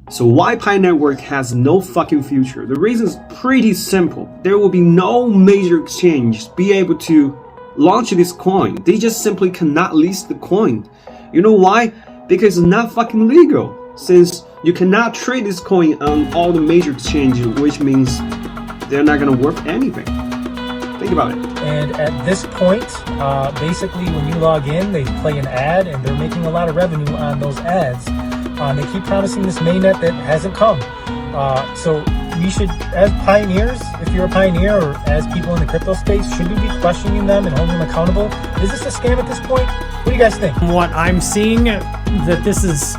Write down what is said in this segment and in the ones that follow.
So why Pi Network has no fucking future? The reason is pretty simple. There will be no major exchange be able to launch this coin. They just simply cannot list the coin. You know why? Because it's not fucking legal. Since you cannot trade this coin on all the major exchanges, which means they're not gonna worth anything. Think about it. And at this point, basically when you log in, they play an ad and they're making a lot of revenue on those ads. They keep promising this mainnet that hasn't come. So we should, as pioneers, if you're a pioneer or as people in the crypto space, should we be questioning them and holding them accountable? Is this a scam at this point? What do you guys think? What I'm seeing, that this is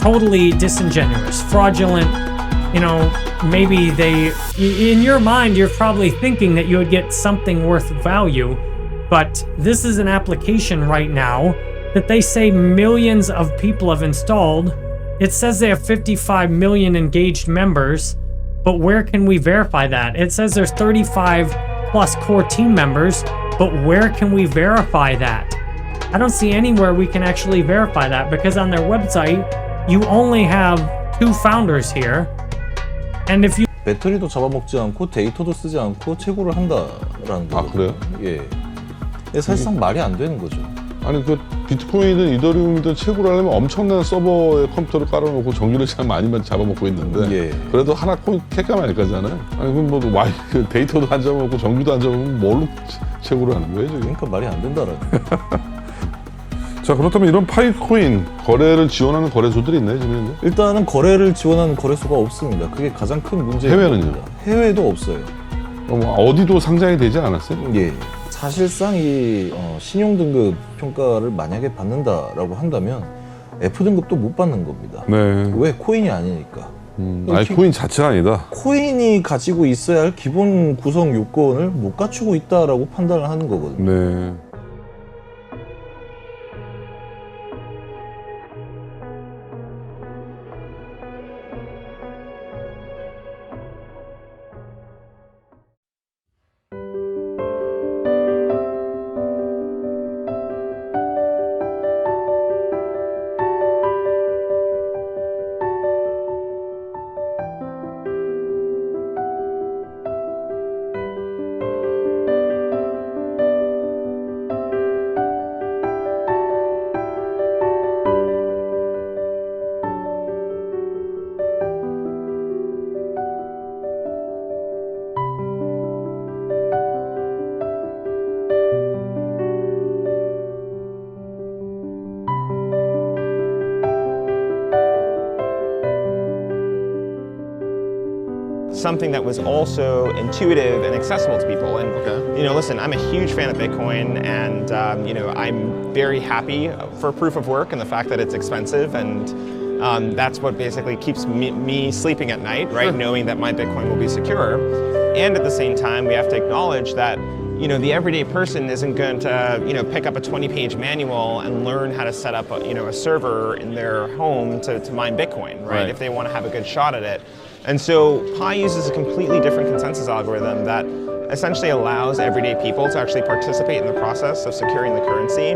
totally disingenuous, fraudulent. You know, maybe in your mind, you're probably thinking that you would get something worth value, but this is an application right now that they say millions of people have installed. It says they have 55 million engaged members, but where can we verify that? It says there's 35 plus core team members, but where can we verify that? I don't see anywhere we can actually verify that, because on their website, you only have 2 founders here. And if you 배터리도 잡아먹지 않고 데이터도 쓰지 않고 채굴을 한다라는 거죠. 아, 그래요? 예. 사실상 말이 안 되는 거죠. 아니 그 비트코인이든 이더리움이든 채굴을 하려면 엄청난 서버에 컴퓨터를 깔아놓고 전기를 참 많이 잡아먹고 있는데 예. 그래도 하나 코인 캣감 아닐까잖아요. 아니 그럼 뭐 그 데이터도 안 잡아먹고 전기도 안 잡아먹으면 뭘로 채굴을 하는 거예요 지금? 그러니까 말이 안 된다라는 거예요. 자, 그렇다면 이런 파이코인 거래를 지원하는 거래소들이 있나요 지금? 일단은 거래를 지원하는 거래소가 없습니다. 그게 가장 큰 문제입니다. 해외는요? 해외도 없어요. 어디도 상장이 되지 않았어요? 예. 사실상 이 신용등급 평가를 만약에 받는다라고 한다면 F등급도 못 받는 겁니다. 네. 왜? 코인이 아니니까. 아니 코인 자체가 아니다. 코인이 가지고 있어야 할 기본 구성 요건을 못 갖추고 있다라고 판단을 하는 거거든요. 네. something that was also intuitive and accessible to people. And you know, listen, I'm a huge fan of Bitcoin, and you know, I'm very happy for proof of work and the fact that it's expensive, and that's what basically keeps me sleeping at night, right? Knowing that my Bitcoin will be secure. And at the same time, we have to acknowledge that you know, the everyday person isn't going to, you know, pick up a 20-page manual and learn how to set up a, you know, a server in their home to mine Bitcoin, right? If they want to have a good shot at it. And so Pi uses a completely different consensus algorithm that essentially allows everyday people to actually participate in the process of securing the currency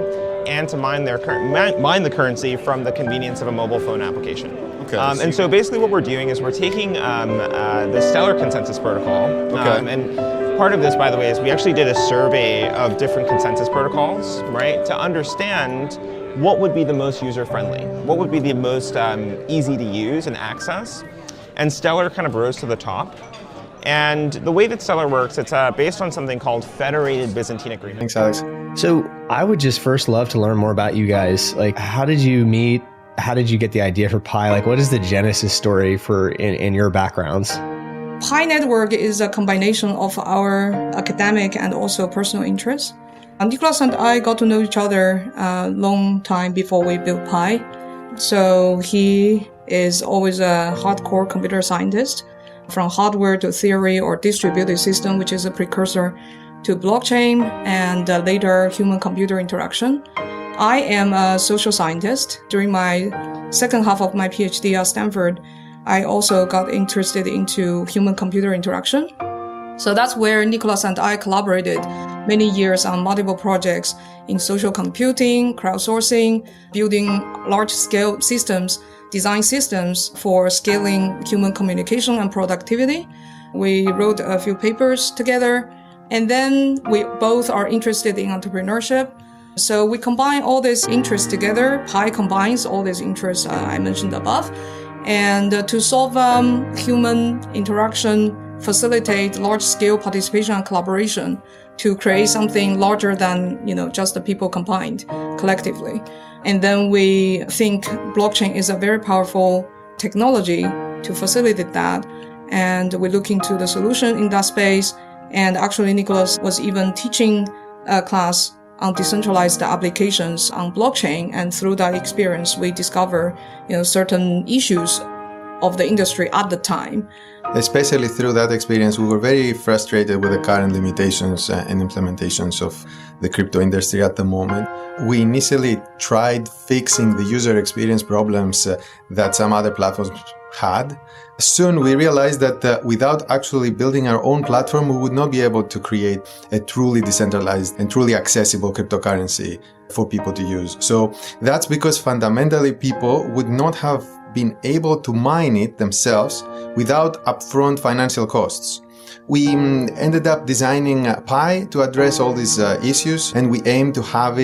and to mine the currency from the convenience of a mobile phone application. And so basically what we're doing is we're taking the Stellar consensus protocol, and part of this, by the way, is we actually did a survey of different consensus protocols, right, to understand what would be the most user-friendly, what would be the most easy to use and access. And Stellar kind of rose to the top. And the way that Stellar works, it's based on something called Federated Byzantine Agreement. Thanks, Alex. So I would just first love to learn more about you guys. Like, how did you meet? How did you get the idea for Pi? Like, what is the genesis story for in your backgrounds? Pi Network is a combination of our academic and also personal interests. Nicholas and I got to know each other a long time before we built Pi. So he is always a hardcore computer scientist, from hardware to theory or distributed system, which is a precursor to blockchain and later human-computer interaction. I am a social scientist. During my second half of my PhD at Stanford, I also got interested into human-computer interaction. So that's where Nicholas and I collaborated many years on multiple projects in social computing, crowdsourcing, building large-scale systems design systems for scaling human communication and productivity. We wrote a few papers together, and then we both are interested in entrepreneurship. So we combine all these interests together. Pi combines all these interests I mentioned above, and to solve human interaction, facilitate large-scale participation and collaboration to create something larger than, just the people combined collectively. And then we think blockchain is a very powerful technology to facilitate that. And we look into the solution in that space. And actually, Nicholas was even teaching a class on decentralized applications on blockchain. And through that experience, we discover, certain issues of the industry at the time. Especially through that experience, we were very frustrated with the current limitations and implementations of the crypto industry at the moment. We initially tried fixing the user experience problems that some other platforms had. Soon we realized that without actually building our own platform, we would not be able to create a truly decentralized and truly accessible cryptocurrency for people to use. So that's because fundamentally people would not have been able to mine it themselves without upfront financial costs. We ended up designing Pi to address all these issues, and we aim to have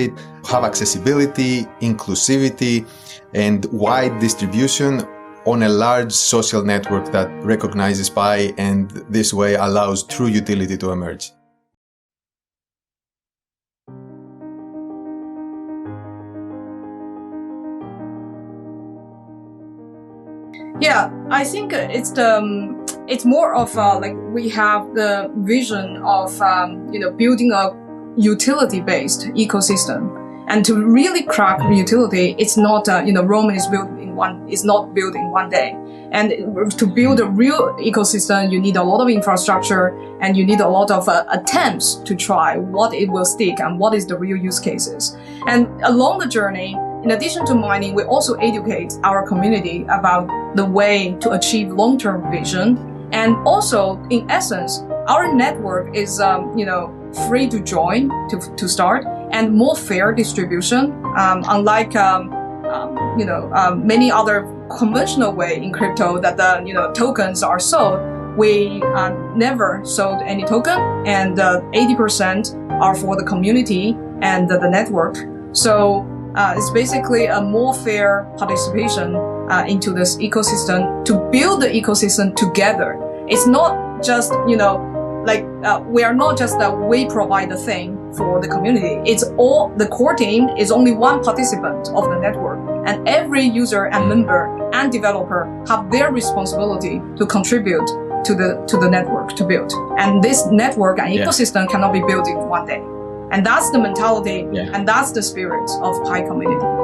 accessibility, inclusivity, and wide distribution on a large social network that recognizes Pi and this way allows true utility to emerge. Yeah, I think it's more of like we have the vision of building a utility-based ecosystem, and to really crack utility, it's not Rome is not built in one day. And to build a real ecosystem, you need a lot of infrastructure, and you need a lot of attempts to try what it will stick and what is the real use cases. And along the journey, in addition to mining, we also educate our community about the way to achieve long-term vision. And also, in essence, our network is, free to join to start, and more fair distribution. Unlike, many other conventional way in crypto that tokens are sold, we never sold any token, and 80% are for the community and the network. So it's basically a more fair participation into this ecosystem to build the ecosystem together. It's not just, we are not just that we provide the thing for the community. It's all, the core team is only one participant of the network, and every user and member and developer have their responsibility to contribute to the network to build. And this network and ecosystem cannot be built in one day. And that's the mentality, and that's the spirit of Pi community.